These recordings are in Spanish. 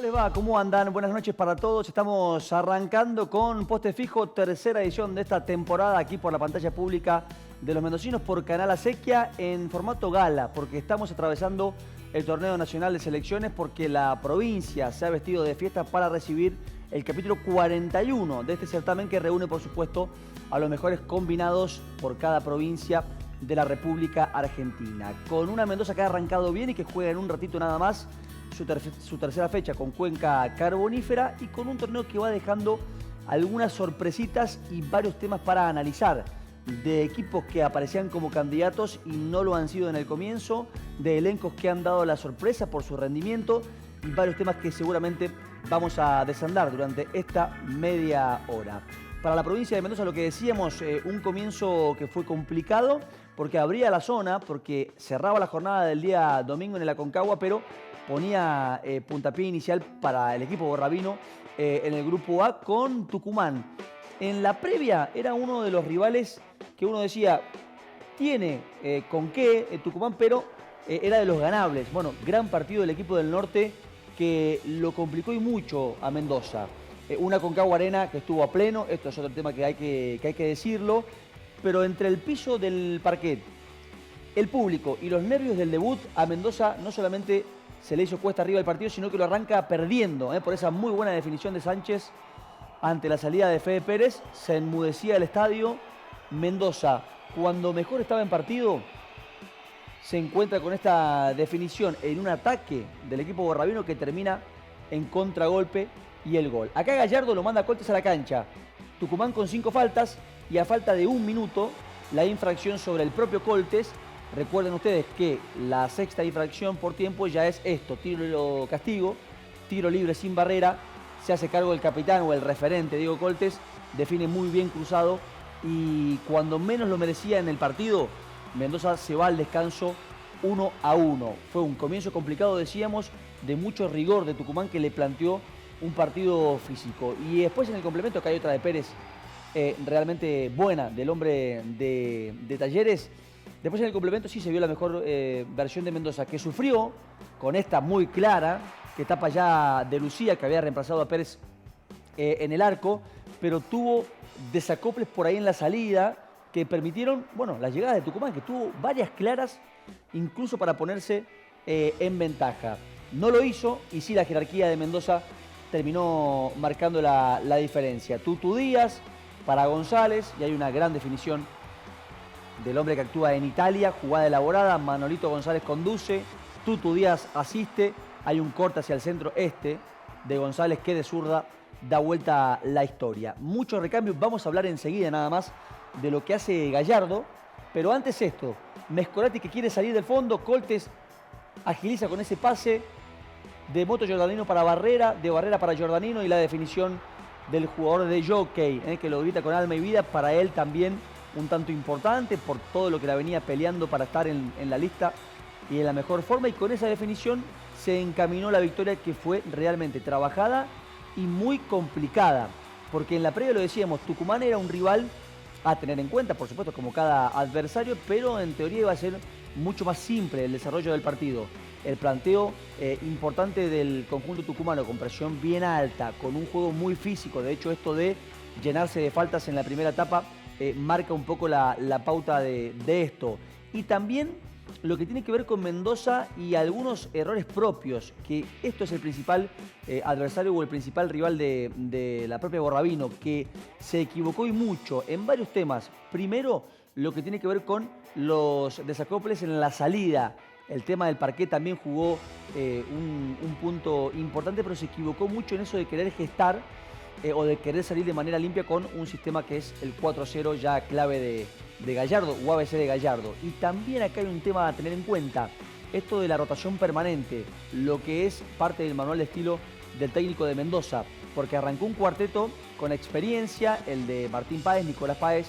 les va? ¿Cómo andan? Buenas noches para todos. Estamos arrancando con Poste Fijo, tercera edición de esta temporada aquí por la pantalla pública de los mendocinos por Canal Acequia en formato gala, porque estamos atravesando el torneo nacional de selecciones, porque la provincia se ha vestido de fiesta para recibir el capítulo 41 de este certamen que reúne, por supuesto, a los mejores combinados por cada provincia de la República Argentina. Con una Mendoza que ha arrancado bien y que juega en un ratito nada más su tercera fecha con Cuenca Carbonífera y con un torneo que va dejando algunas sorpresitas y varios temas para analizar, de equipos que aparecían como candidatos y no lo han sido en el comienzo, de elencos que han dado la sorpresa por su rendimiento y varios temas que seguramente vamos a desandar durante esta media hora. Para la provincia de Mendoza, lo que decíamos, un comienzo que fue complicado porque abría la zona, porque cerraba la jornada del día domingo en el Aconcagua, pero ponía puntapié inicial para el equipo borrabino en el grupo A con Tucumán. En la previa era uno de los rivales que uno decía, tiene con qué Tucumán, pero era de los ganables. Bueno, gran partido del equipo del norte que lo complicó y mucho a Mendoza. Una Aconcagua Arena que estuvo a pleno, esto es otro tema que hay que decirlo, pero entre el piso del parquet, el público y los nervios del debut, a Mendoza no solamente se le hizo cuesta arriba el partido, sino que lo arranca perdiendo, por esa muy buena definición de Sánchez ante la salida de Fede Pérez. Se enmudecía el estadio. Mendoza, cuando mejor estaba en partido, se encuentra con esta definición en un ataque del equipo borrabino que termina en contragolpe y el gol. Acá Gallardo lo manda a Coltes a la cancha. Tucumán con 5 faltas y a falta de 1 minuto la infracción sobre el propio Coltes. Recuerden ustedes que la sexta infracción por tiempo ya es esto, tiro castigo, tiro libre sin barrera. Se hace cargo el capitán o el referente Diego Coltes, define muy bien cruzado y cuando menos lo merecía en el partido, Mendoza se va al descanso 1-1. Fue un comienzo complicado, decíamos, de mucho rigor de Tucumán que le planteó un partido físico. Y después en el complemento, que hay otra de Pérez realmente buena, del hombre de Talleres. Después en el complemento sí se vio la mejor versión de Mendoza, que sufrió con esta muy clara, que tapa ya de Lucía, que había reemplazado a Pérez en el arco, pero tuvo desacoples por ahí en la salida que permitieron, bueno, la llegada de Tucumán, que tuvo varias claras, incluso para ponerse en ventaja. No lo hizo y sí la jerarquía de Mendoza terminó marcando la diferencia. Tutu Díaz para González, y hay una gran definición del hombre que actúa en Italia, jugada elaborada, Manolito González conduce, Tutu Díaz asiste, hay un corte hacia el centro de González que de zurda da vuelta la historia. Muchos recambios, vamos a hablar enseguida nada más de lo que hace Gallardo, pero antes esto, Mescolati que quiere salir del fondo, Coltes agiliza con ese pase de Moto Giordanino para Barrera, de Barrera para Giordanino y la definición del jugador de Jockey, que lo grita con alma y vida, para él también un tanto importante por todo lo que la venía peleando para estar en la lista y en la mejor forma, y con esa definición se encaminó la victoria que fue realmente trabajada y muy complicada, porque en la previa lo decíamos, Tucumán era un rival a tener en cuenta, por supuesto, como cada adversario, pero en teoría iba a ser mucho más simple el desarrollo del partido. El planteo importante del conjunto tucumano, con presión bien alta, con un juego muy físico. De hecho, esto de llenarse de faltas en la primera etapa marca un poco la pauta de esto. Y también lo que tiene que ver con Mendoza y algunos errores propios, que esto es el principal adversario o el principal rival de la propia Borrabino, que se equivocó y mucho en varios temas. Primero, lo que tiene que ver con los desacoples en la salida. El tema del parquet también jugó un punto importante, pero se equivocó mucho en eso de querer gestar o de querer salir de manera limpia con un sistema que es el 4-0 ya clave de Gallardo o ABC de Gallardo. Y también acá hay un tema a tener en cuenta, esto de la rotación permanente, lo que es parte del manual de estilo del técnico de Mendoza, porque arrancó un cuarteto con experiencia, el de Martín Páez, Nicolás Páez,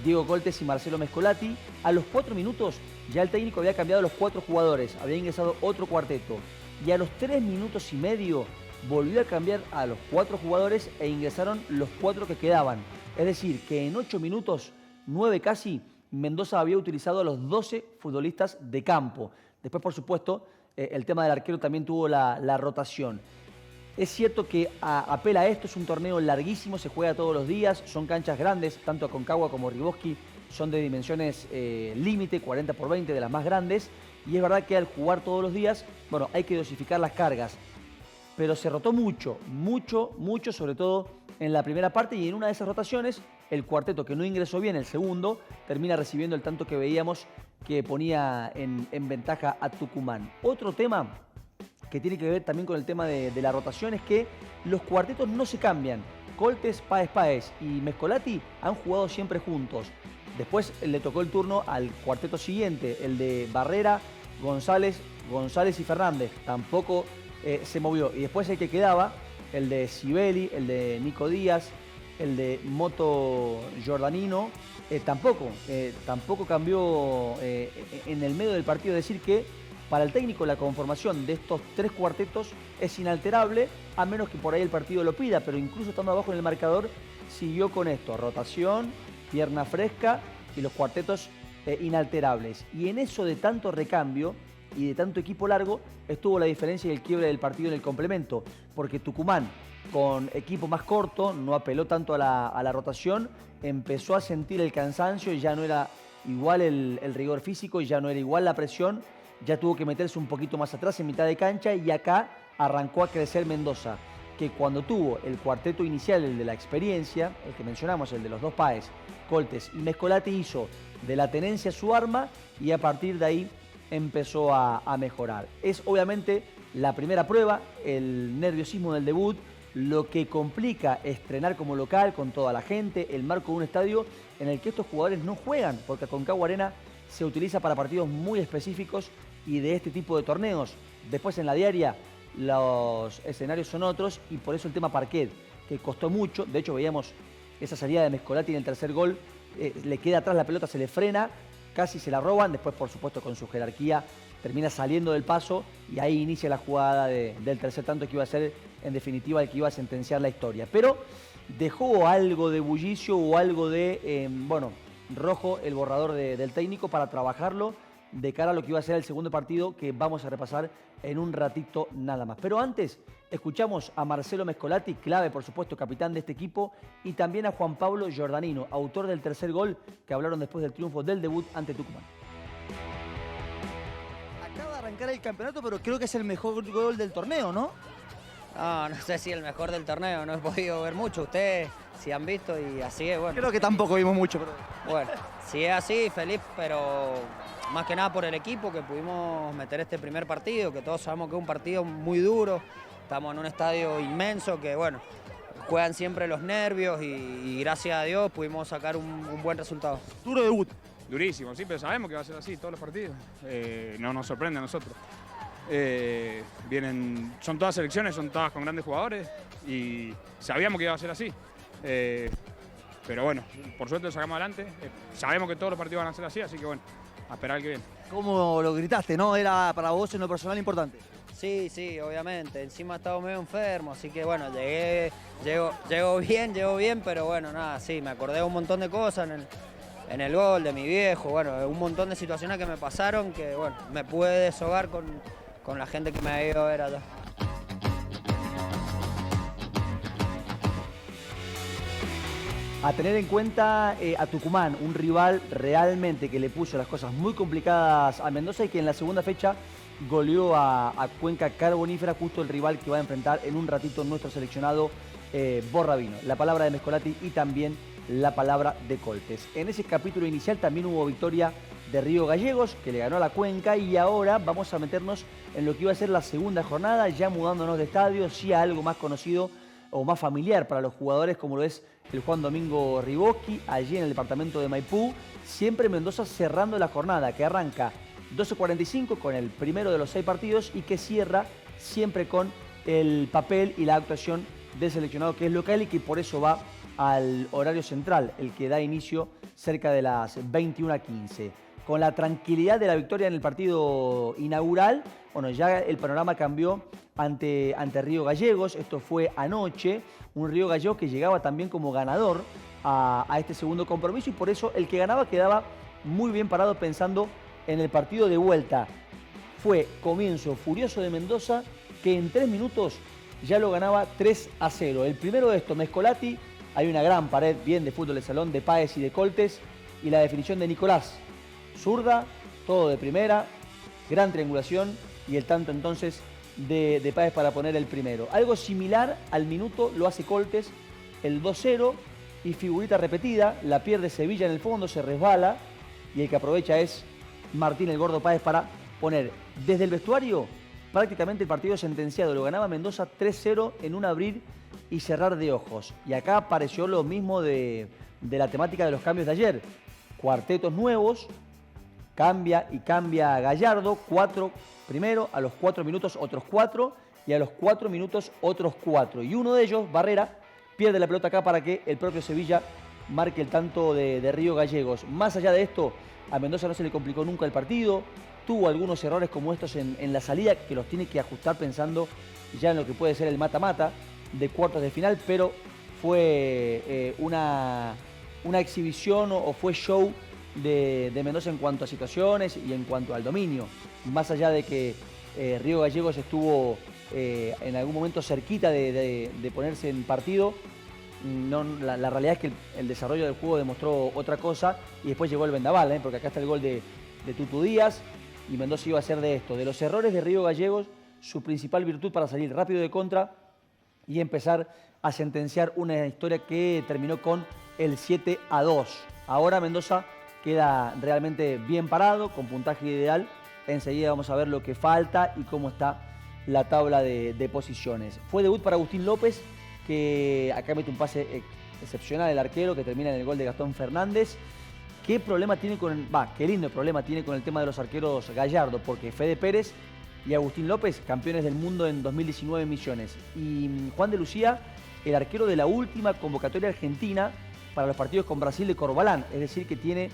Diego Coltes y Marcelo Mescolati. A los 4 minutos ya el técnico había cambiado los 4 jugadores, había ingresado otro cuarteto. Y a los 3 minutos y medio volvió a cambiar a los 4 jugadores e ingresaron los 4 que quedaban. Es decir, que en 8 minutos, 9 casi, Mendoza había utilizado a los 12 futbolistas de campo. Después, por supuesto, el tema del arquero también tuvo la rotación. Es cierto que apela a esto, es un torneo larguísimo, se juega todos los días, son canchas grandes, tanto Aconcagua como Riboski son de dimensiones límite, 40 por 20, de las más grandes, y es verdad que al jugar todos los días, bueno, hay que dosificar las cargas, pero se rotó mucho, sobre todo en la primera parte, y en una de esas rotaciones, el cuarteto que no ingresó bien, el segundo, termina recibiendo el tanto que veíamos que ponía en ventaja a Tucumán. Otro tema que tiene que ver también con el tema de la rotación es que los cuartetos no se cambian. Coltes, Páez y Mescolati han jugado siempre juntos. Después le tocó el turno al cuarteto siguiente, el de Barrera, González y Fernández. Tampoco se movió. Y después el que quedaba, el de Sibeli, el de Nico Díaz, el de Moto Giordanino, tampoco cambió en el medio del partido. Es decir que para el técnico la conformación de estos tres cuartetos es inalterable, a menos que por ahí el partido lo pida, pero incluso estando abajo en el marcador, siguió con esto: rotación, pierna fresca y los cuartetos inalterables. Y en eso de tanto recambio y de tanto equipo largo estuvo la diferencia y el quiebre del partido en el complemento, porque Tucumán, con equipo más corto, no apeló tanto a la rotación, empezó a sentir el cansancio y ya no era igual el rigor físico y ya no era igual la presión. Ya tuvo que meterse un poquito más atrás en mitad de cancha, y acá arrancó a crecer Mendoza, que cuando tuvo el cuarteto inicial, el de la experiencia, el que mencionamos, el de los dos Páez, Coltes y Mescolati, hizo de la tenencia su arma y a partir de ahí empezó a mejorar. Es obviamente la primera prueba, el nerviosismo del debut, lo que complica estrenar como local con toda la gente, el marco de un estadio en el que estos jugadores no juegan, porque Aconcagua Arena se utiliza para partidos muy específicos y de este tipo de torneos. Después en la diaria los escenarios son otros, y por eso el tema parquet, que costó mucho. De hecho veíamos esa salida de Mescolati en el tercer gol, le queda atrás la pelota, se le frena, casi se la roban, después por supuesto con su jerarquía termina saliendo del paso y ahí inicia la jugada del tercer tanto, que iba a ser en definitiva el que iba a sentenciar la historia. Pero dejó algo de bullicio o algo de, rojo el borrador del técnico para trabajarlo de cara a lo que iba a ser el segundo partido, que vamos a repasar en un ratito nada más. Pero antes escuchamos a Marcelo Mescolati, clave por supuesto, capitán de este equipo, y también a Juan Pablo Giordanino, autor del tercer gol, que hablaron después del triunfo del debut ante Tucumán. Acaba de arrancar el campeonato, pero creo que es el mejor gol del torneo, ¿no? No sé si el mejor del torneo, no he podido ver mucho. Ustedes si han visto y así es, bueno. Creo que tampoco vimos mucho, pero... Bueno, si es así, feliz, pero más que nada por el equipo, que pudimos meter este primer partido, que todos sabemos que es un partido muy duro. Estamos en un estadio inmenso que, bueno, juegan siempre los nervios y gracias a Dios pudimos sacar un buen resultado. Duro debut. Durísimo, sí, pero sabemos que va a ser así todos los partidos. No nos sorprende a nosotros. Son todas selecciones, son todas con grandes jugadores y sabíamos que iba a ser así. Pero bueno, por suerte lo sacamos adelante. Sabemos que todos los partidos van a ser así que bueno, a esperar el que viene. ¿Cómo lo gritaste, no? Era para vos en lo personal importante. Sí, obviamente. Encima estaba medio enfermo, así que bueno, llego bien, pero bueno, nada, sí, me acordé de un montón de cosas en el gol de mi viejo, bueno, un montón de situaciones que me pasaron que, bueno, me pude deshogar con la gente que me había ido a ver allá. A tener en cuenta a Tucumán, un rival realmente que le puso las cosas muy complicadas a Mendoza y que en la segunda fecha goleó a Cuenca Carbonífera, justo el rival que va a enfrentar en un ratito nuestro seleccionado Borrabino. La palabra de Mescolati y también la palabra de Coltes. En ese capítulo inicial también hubo victoria de Río Gallegos, que le ganó a la Cuenca, y ahora vamos a meternos en lo que iba a ser la segunda jornada, ya mudándonos de estadio, sí a algo más conocido o más familiar para los jugadores, como lo es el Juan Domingo Riboski, allí en el departamento de Maipú. Siempre Mendoza cerrando la jornada, que arranca 12:45 con el primero de los 6 partidos y que cierra siempre con el papel y la actuación del seleccionado que es local y que por eso va al horario central, el que da inicio cerca de las 21:15. Con la tranquilidad de la victoria en el partido inaugural, bueno, ya el panorama cambió ante Río Gallegos. Esto fue anoche, un Río Gallegos que llegaba también como ganador a este segundo compromiso, y por eso el que ganaba quedaba muy bien parado pensando en el partido de vuelta. Fue comienzo furioso de Mendoza, que en 3 minutos ya lo ganaba 3-0. El primero de estos, Mescolati, hay una gran pared bien de fútbol de salón de Páez y de Coltes, y la definición de Nicolás, zurda, todo de primera, gran triangulación, y el tanto entonces de Páez para poner el primero. Algo similar al minuto lo hace Coltes, el 2-0, y figurita repetida, la pierde Sevilla en el fondo, se resbala, y el que aprovecha es Martín el Gordo Páez para poner. Desde el vestuario, prácticamente el partido sentenciado, lo ganaba Mendoza 3-0 en un abrir y cerrar de ojos. Y acá apareció lo mismo de la temática de los cambios de ayer. Cuartetos nuevos, cambia Gallardo, 4 primero, a los 4 minutos otros 4 y a los 4 minutos otros 4. Y uno de ellos, Barrera, pierde la pelota acá para que el propio Sevilla marque el tanto de Río Gallegos. Más allá de esto, a Mendoza no se le complicó nunca el partido, tuvo algunos errores como estos en la salida que los tiene que ajustar pensando ya en lo que puede ser el mata-mata de cuartos de final, pero fue una exhibición o fue show de Mendoza en cuanto a situaciones y en cuanto al dominio. Más allá de que Río Gallegos estuvo en algún momento cerquita de ponerse en partido, no, la realidad es que el desarrollo del juego demostró otra cosa y después llegó el vendaval, porque acá está el gol de Tutu Díaz y Mendoza iba a ser de esto. De los errores de Río Gallegos, su principal virtud para salir rápido de contra y empezar a sentenciar una historia que terminó con el 7-2. Ahora Mendoza queda realmente bien parado, con puntaje ideal. Enseguida vamos a ver lo que falta y cómo está la tabla de posiciones. Fue debut para Agustín López, que acá mete un pase excepcional el arquero, que termina en el gol de Gastón Fernández. ¿Qué problema tiene qué lindo problema tiene con el tema de los arqueros Gallardo? Porque Fede Pérez y Agustín López, campeones del mundo en 2019 en Misiones. Y Juan de Lucía, el arquero de la última convocatoria argentina para los partidos con Brasil de Corbalán. Es decir, que tiene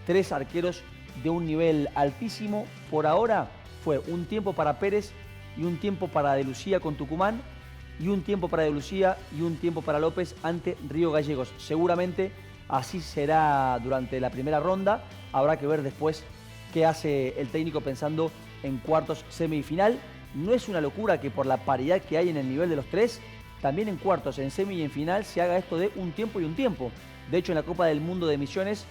3 arqueros de un nivel altísimo. Por ahora fue un tiempo para Pérez y un tiempo para De Lucía con Tucumán, y un tiempo para De Lucía y un tiempo para López ante Río Gallegos. Seguramente así será durante la primera ronda. Habrá que ver después qué hace el técnico pensando en cuartos, semifinal. No es una locura que por la paridad que hay en el nivel de los 3, también en cuartos, en semi y en final se haga esto de un tiempo y un tiempo. De hecho, en la Copa del Mundo de Misiones,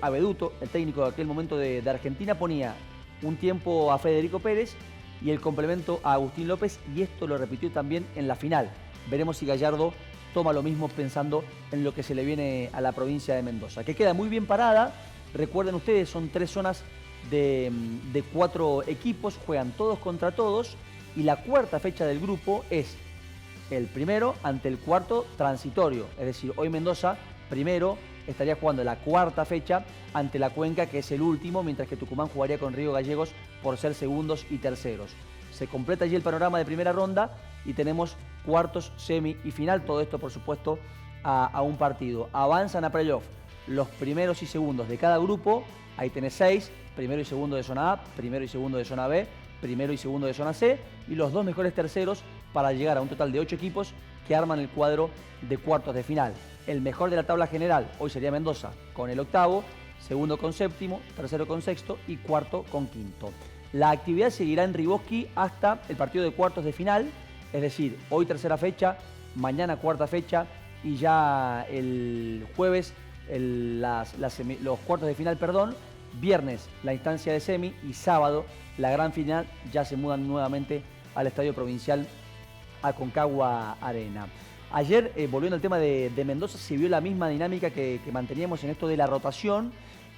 Abeduto, el técnico de aquel momento de Argentina, ponía un tiempo a Federico Pérez y el complemento a Agustín López, y esto lo repitió también en la final. Veremos si Gallardo toma lo mismo pensando en lo que se le viene a la provincia de Mendoza, que queda muy bien parada. Recuerden ustedes, son 3 zonas de 4 equipos, juegan todos contra todos, y la cuarta fecha del grupo es el primero ante el cuarto transitorio. Es decir, hoy Mendoza, primero, estaría jugando la cuarta fecha ante la Cuenca, que es el último, mientras que Tucumán jugaría con Río Gallegos por ser segundos y terceros. Se completa allí el panorama de primera ronda y tenemos cuartos, semi y final. Todo esto, por supuesto, a un partido. Avanzan a playoff los primeros y segundos de cada grupo. Ahí tenés 6, primero y segundo de zona A, primero y segundo de zona B, primero y segundo de zona C, y los 2 mejores terceros para llegar a un total de 8 equipos que arman el cuadro de cuartos de final. El mejor de la tabla general hoy sería Mendoza con el octavo, segundo con séptimo, tercero con sexto y cuarto con quinto. La actividad seguirá en Riboski hasta el partido de cuartos de final, es decir, hoy tercera fecha, mañana cuarta fecha y ya el jueves los cuartos de final, viernes la instancia de semi y sábado la gran final. Ya se mudan nuevamente al Estadio Provincial Aconcagua Arena. Ayer, volviendo al tema de Mendoza, se vio la misma dinámica que manteníamos en esto de la rotación,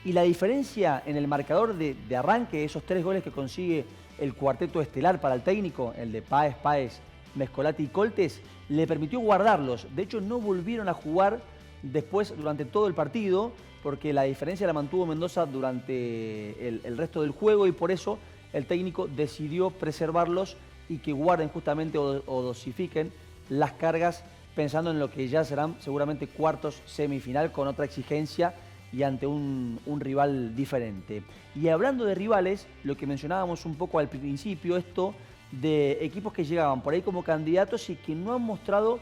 y la diferencia en el marcador de arranque, esos 3 goles que consigue el cuarteto estelar para el técnico, el de Páez, Mescolati y Coltes, le permitió guardarlos. De hecho, no volvieron a jugar después durante todo el partido, porque la diferencia la mantuvo Mendoza durante el resto del juego, y por eso el técnico decidió preservarlos y que guarden justamente o dosifiquen las cargas, pensando en lo que ya serán seguramente cuartos, semifinal, con otra exigencia y ante un rival diferente. Y hablando de rivales, lo que mencionábamos un poco al principio, esto de equipos que llegaban por ahí como candidatos y que no han mostrado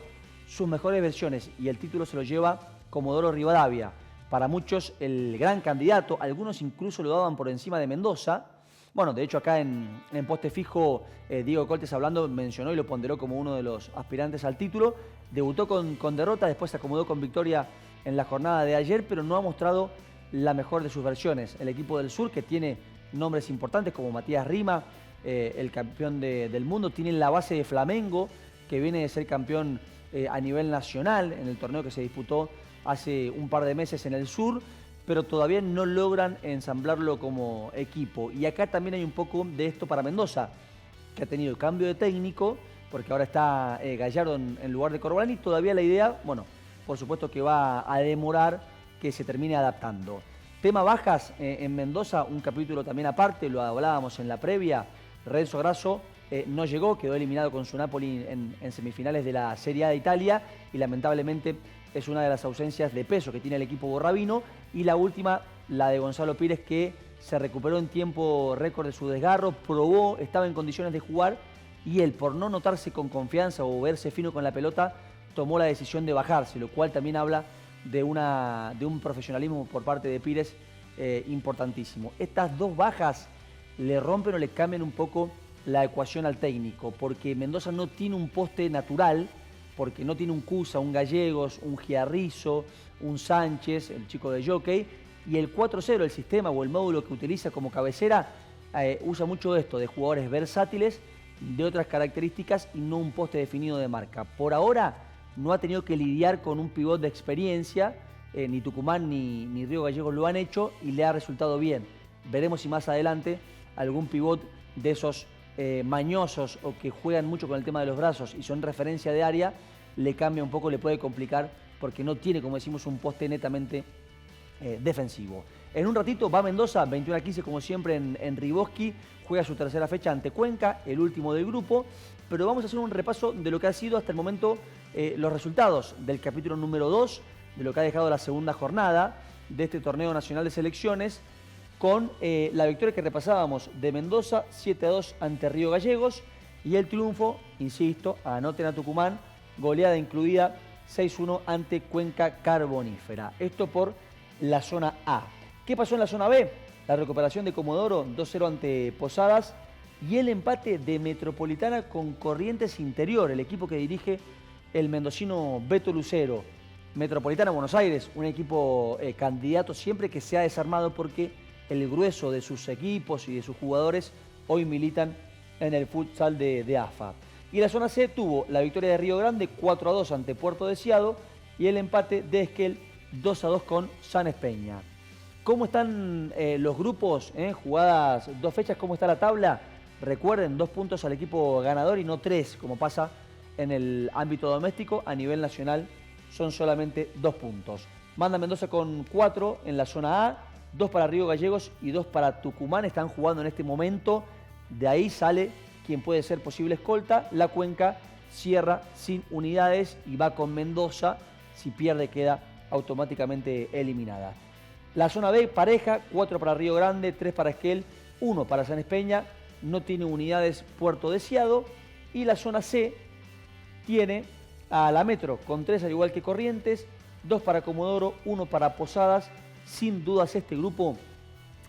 sus mejores versiones, y el título se lo lleva Comodoro Rivadavia. Para muchos el gran candidato, algunos incluso lo daban por encima de Mendoza, Bueno, de hecho acá en Poste Fijo, Diego Coltes hablando mencionó y lo ponderó como uno de los aspirantes al título. Debutó con derrota, después se acomodó con victoria en la jornada de ayer, pero no ha mostrado la mejor de sus versiones. El equipo del sur, que tiene nombres importantes como Matías Rima, el campeón del mundo, tiene la base de Flamengo, que viene de ser campeón a nivel nacional en el torneo que se disputó hace un par de meses en el sur, pero todavía no logran ensamblarlo como equipo. Y acá también hay un poco de esto para Mendoza, que ha tenido cambio de técnico, porque ahora está Gallardo en lugar de Corbalán, y todavía la idea, bueno, por supuesto que va a demorar que se termine adaptando. Tema bajas en Mendoza, un capítulo también aparte, lo hablábamos en la previa. Renzo Grasso no llegó, quedó eliminado con su Napoli en semifinales de la Serie A de Italia y lamentablemente es una de las ausencias de peso que tiene el equipo borrabino. Y la última, la de Gonzalo Pires, que se recuperó en tiempo récord de su desgarro, probó, estaba en condiciones de jugar y él, por no notarse con confianza o verse fino con la pelota, tomó la decisión de bajarse, lo cual también habla de un profesionalismo por parte de Pires importantísimo. Estas dos bajas le rompen o le cambian un poco la ecuación al técnico, porque Mendoza no tiene un poste natural, porque no tiene un Cusa, un Gallegos, un Giarrizo, un Sánchez, el chico de Jockey, y el 4-0, el sistema o el módulo que utiliza como cabecera, usa mucho esto, de jugadores versátiles, de otras características y no un poste definido de marca. Por ahora no ha tenido que lidiar con un pivot de experiencia, ni Tucumán ni Río Gallegos lo han hecho y le ha resultado bien. Veremos si más adelante algún pivot de esos mañosos o que juegan mucho con el tema de los brazos y son referencia de área, le cambia un poco, le puede complicar porque no tiene, como decimos, un poste netamente defensivo. En un ratito va Mendoza, 21-15 como siempre en Riboski, juega su tercera fecha ante Cuenca, el último del grupo, pero vamos a hacer un repaso de lo que ha sido hasta el momento los resultados del capítulo número 2, de lo que ha dejado la segunda jornada de este torneo nacional de selecciones, con la victoria que repasábamos de Mendoza, 7-2 ante Río Gallegos, y el triunfo, insisto, anoten a Tucumán, goleada incluida 6-1 ante Cuenca Carbonífera. Esto por la zona A. ¿Qué pasó en la zona B? La recuperación de Comodoro, 2-0 ante Posadas, y el empate de Metropolitana con Corrientes Interior, el equipo que dirige el mendocino Beto Lucero. Metropolitana Buenos Aires, un equipo candidato siempre, que se ha desarmado porque el grueso de sus equipos y de sus jugadores hoy militan en el futsal de AFA. Y la zona C tuvo la victoria de Río Grande 4-2 ante Puerto Deseado y el empate de Esquel 2-2 con San Espeña. ¿Cómo están los grupos? Jugadas 2 fechas, ¿cómo está la tabla? Recuerden, 2 puntos al equipo ganador y no 3, como pasa en el ámbito doméstico. A nivel nacional son solamente 2 puntos. Manda Mendoza con 4 en la zona A, 2 para Río Gallegos y 2 para Tucumán. Están jugando en este momento. De ahí sale quien puede ser posible escolta. La Cuenca cierra sin unidades y va con Mendoza. Si pierde, queda automáticamente eliminada. La zona B, pareja, 4 para Río Grande, 3 para Esquel, 1 para San Espeña. No tiene unidades Puerto Deseado. Y la zona C tiene a la Metro con 3 al igual que Corrientes, 2 para Comodoro, 1 para Posadas. Sin dudas este grupo,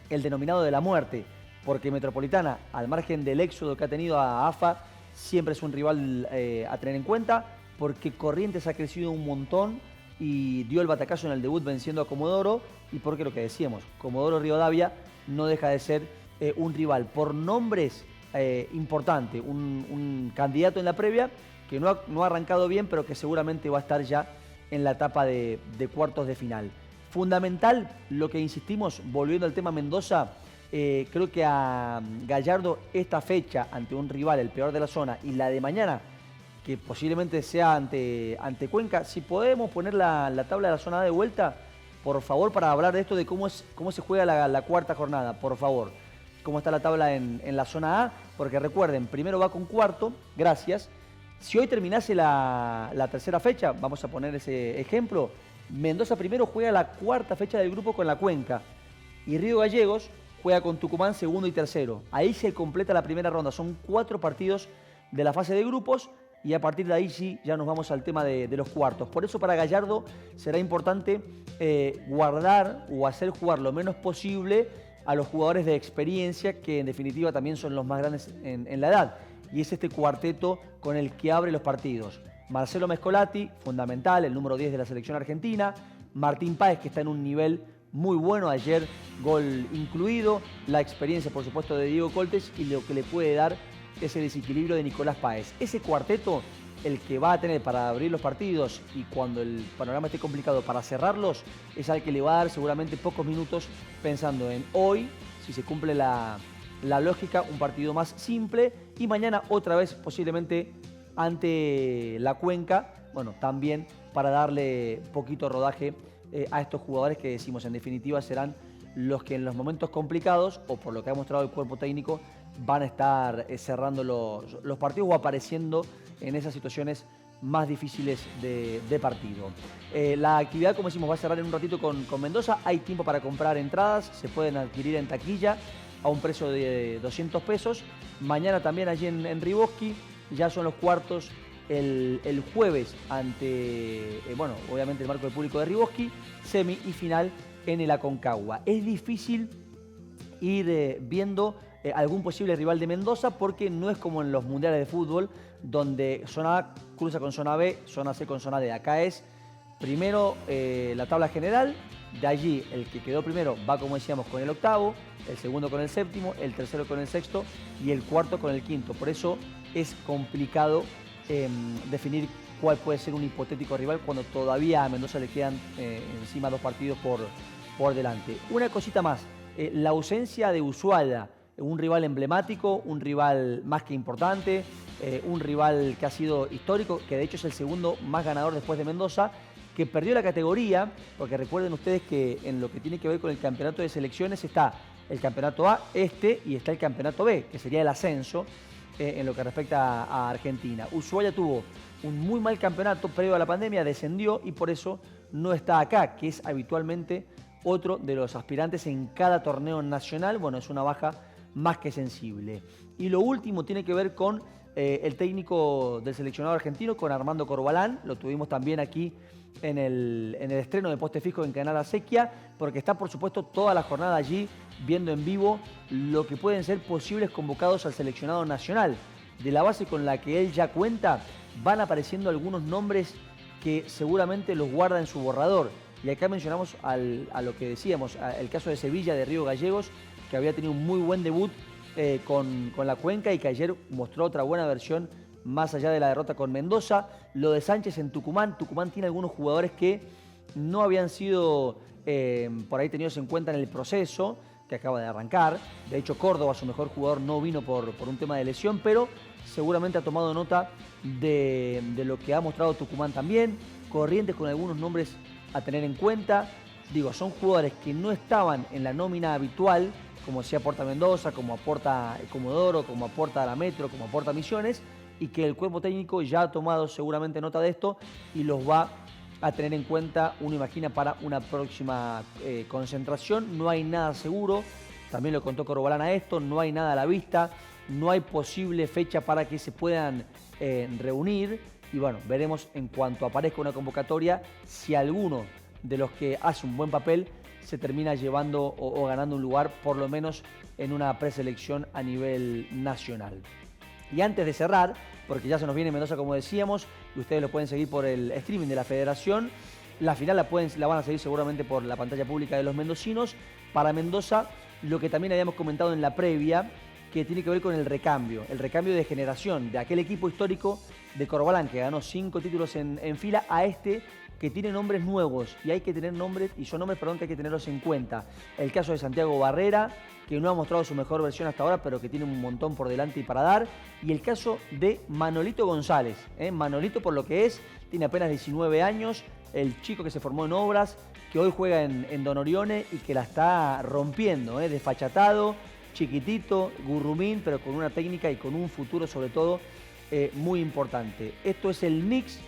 el denominado de la muerte, porque Metropolitana, al margen del éxodo que ha tenido a AFA, siempre es un rival a tener en cuenta, porque Corrientes ha crecido un montón y dio el batacazo en el debut venciendo a Comodoro, y porque lo que decíamos, Comodoro Rivadavia no deja de ser un rival por nombres importante, un candidato en la previa que no ha arrancado bien, pero que seguramente va a estar ya en la etapa de cuartos de final. Fundamental, lo que insistimos, volviendo al tema Mendoza, creo que a Gallardo esta fecha ante un rival, el peor de la zona, y la de mañana, que posiblemente sea ante Cuenca, si podemos poner la tabla de la zona A de vuelta, por favor, para hablar de esto, de cómo se juega la cuarta jornada, por favor. Cómo está la tabla en la zona A, porque recuerden, primero va con cuarto, gracias. Si hoy terminase la tercera fecha, vamos a poner ese ejemplo, Mendoza primero juega la cuarta fecha del grupo con la Cuenca y Río Gallegos juega con Tucumán segundo y tercero. Ahí se completa la primera ronda, son 4 partidos de la fase de grupos y a partir de ahí sí ya nos vamos al tema de los cuartos. Por eso para Gallardo será importante guardar o hacer jugar lo menos posible a los jugadores de experiencia, que en definitiva también son los más grandes en la edad. Y es este cuarteto con el que abre los partidos. Marcelo Mescolati, fundamental, el número 10 de la selección argentina. Martín Páez, que está en un nivel muy bueno, ayer gol incluido. La experiencia, por supuesto, de Diego Coltes y lo que le puede dar ese desequilibrio de Nicolás Páez. Ese cuarteto, el que va a tener para abrir los partidos y cuando el panorama esté complicado para cerrarlos, es al que le va a dar seguramente pocos minutos pensando en hoy, si se cumple la lógica, un partido más simple y mañana otra vez posiblemente ante la Cuenca, bueno, también para darle poquito rodaje a estos jugadores que decimos en definitiva serán los que en los momentos complicados, o por lo que ha mostrado el cuerpo técnico, van a estar cerrando los partidos o apareciendo en esas situaciones más difíciles de partido. La actividad, como decimos, va a cerrar en un ratito con Mendoza. Hay tiempo para comprar entradas, se pueden adquirir en taquilla a un precio de 200 pesos. Mañana también allí en Riboski, ya son los cuartos el jueves ante, bueno, obviamente el marco del público de Riboski, semi y final en el Aconcagua. Es difícil ir viendo algún posible rival de Mendoza porque no es como en los mundiales de fútbol donde zona A cruza con zona B, zona C con zona D. Acá es primero la tabla general, de allí el que quedó primero va, como decíamos, con el octavo, el segundo con el séptimo, el tercero con el sexto y el cuarto con el quinto. Por eso es complicado definir cuál puede ser un hipotético rival cuando todavía a Mendoza le quedan encima 2 partidos por delante. Una cosita más, la ausencia de Ushuaia, un rival emblemático, un rival más que importante, un rival que ha sido histórico, que de hecho es el segundo más ganador después de Mendoza, que perdió la categoría, porque recuerden ustedes que en lo que tiene que ver con el campeonato de selecciones está el campeonato A, y está el campeonato B, que sería el ascenso en lo que respecta a Argentina. Ushuaia tuvo un muy mal campeonato previo a la pandemia, descendió y por eso no está acá, que es habitualmente otro de los aspirantes en cada torneo nacional. Bueno, es una baja más que sensible. Y lo último tiene que ver con el técnico del seleccionado argentino, con Armando Corbalán. Lo tuvimos también aquí en el estreno de Poste Fijo en Canal Acequia, porque está por supuesto toda la jornada allí viendo en vivo lo que pueden ser posibles convocados al seleccionado nacional. De la base con la que él ya cuenta, van apareciendo algunos nombres que seguramente los guarda en su borrador. Y acá mencionamos a lo que decíamos, el caso de Sevilla, de Río Gallegos, que había tenido un muy buen debut con la Cuenca y que ayer mostró otra buena versión más allá de la derrota con Mendoza. Lo de Sánchez en Tucumán. Tucumán tiene algunos jugadores que no habían sido por ahí tenidos en cuenta en el proceso que acaba de arrancar. De hecho, Córdoba, su mejor jugador, no vino por un tema de lesión, pero seguramente ha tomado nota de lo que ha mostrado Tucumán también. Corrientes con algunos nombres a tener en cuenta. Digo, son jugadores que no estaban en la nómina habitual, como sí aporta Mendoza, como aporta Comodoro, como aporta la Metro, como aporta Misiones, y que el cuerpo técnico ya ha tomado seguramente nota de esto y los va a tener en cuenta, uno imagina, para una próxima concentración. No hay nada seguro, también lo contó Corbalán a esto, no hay nada a la vista, no hay posible fecha para que se puedan reunir y bueno, veremos en cuanto aparezca una convocatoria si alguno de los que hace un buen papel se termina llevando o ganando un lugar por lo menos en una preselección a nivel nacional. Y antes de cerrar, porque ya se nos viene Mendoza como decíamos, y ustedes lo pueden seguir por el streaming de la federación, la final la van a seguir seguramente por la pantalla pública de los mendocinos. Para Mendoza, lo que también habíamos comentado en la previa, que tiene que ver con el recambio de generación de aquel equipo histórico de Corbalán, que ganó 5 títulos en fila, a este que tiene nombres nuevos, y hay que tener nombres, y son nombres, perdón, que hay que tenerlos en cuenta. El caso de Santiago Barrera, que no ha mostrado su mejor versión hasta ahora, pero que tiene un montón por delante y para dar. Y el caso de Manolito González. Manolito, por lo que es, tiene apenas 19 años, el chico que se formó en Obras, que hoy juega en Don Orione y que la está rompiendo, desfachatado, chiquitito, gurrumín, pero con una técnica y con un futuro sobre todo muy importante. Esto es el mix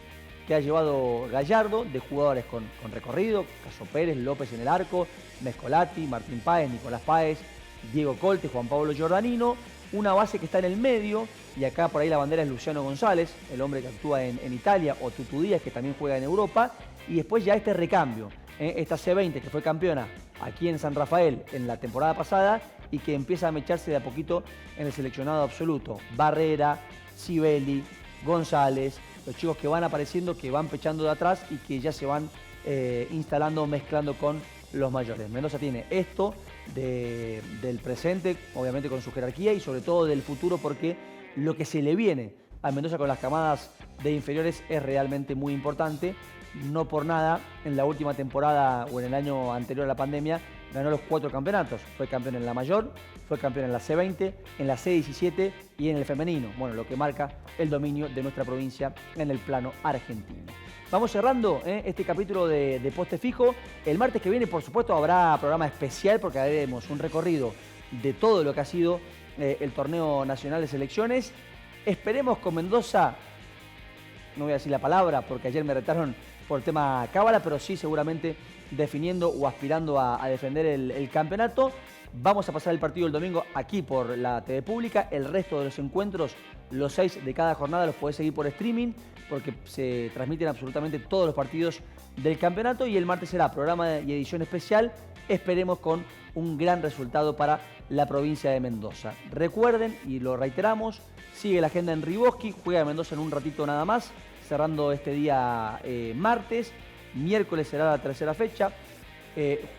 que ha llevado Gallardo, de jugadores con recorrido: Caso Pérez, López en el arco, Mescolati, Martín Páez, Nicolás Páez, Diego Colte, Juan Pablo Giordanino, una base que está en el medio, y acá por ahí la bandera es Luciano González, el hombre que actúa en Italia, o Tutu Díaz, que también juega en Europa, y después ya este recambio, esta C20 que fue campeona aquí en San Rafael en la temporada pasada y que empieza a mecharse de a poquito en el seleccionado absoluto. Barrera, Sibeli, González, los chicos que van apareciendo, que van pechando de atrás y que ya se van instalando, mezclando con los mayores. Mendoza tiene esto del presente, obviamente con su jerarquía, y sobre todo del futuro, porque lo que se le viene a Mendoza con las camadas de inferiores es realmente muy importante. No por nada, en la última temporada o en el año anterior a la pandemia, ganó los 4 campeonatos. Fue campeón en la mayor, fue campeón en la C20, en la C17 y en el femenino. Bueno, lo que marca el dominio de nuestra provincia en el plano argentino. Vamos cerrando este capítulo de Poste Fijo. El martes que viene, por supuesto, habrá programa especial porque haremos un recorrido de todo lo que ha sido el torneo nacional de selecciones. Esperemos con Mendoza, no voy a decir la palabra porque ayer me retaron por el tema cábala, pero sí seguramente definiendo o aspirando a defender el campeonato. Vamos a pasar el partido el domingo aquí por la TV Pública. El resto de los encuentros, los 6 de cada jornada, los podés seguir por streaming porque se transmiten absolutamente todos los partidos del campeonato. Y el martes será programa y edición especial. Esperemos con un gran resultado para la provincia de Mendoza. Recuerden, y lo reiteramos, sigue la agenda en Riboski, juega Mendoza en un ratito nada más, cerrando este día martes. Miércoles será la tercera fecha.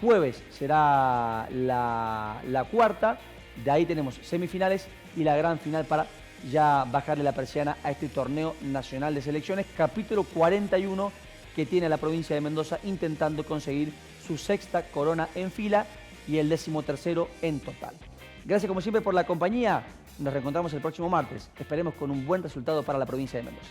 Jueves será la cuarta. De ahí tenemos semifinales y la gran final para ya bajarle la persiana a este torneo nacional de selecciones. Capítulo 41 que tiene la provincia de Mendoza intentando conseguir su 6ª corona en fila y el 13º en total. Gracias como siempre por la compañía. Nos reencontramos el próximo martes. Esperemos con un buen resultado para la provincia de Mendoza.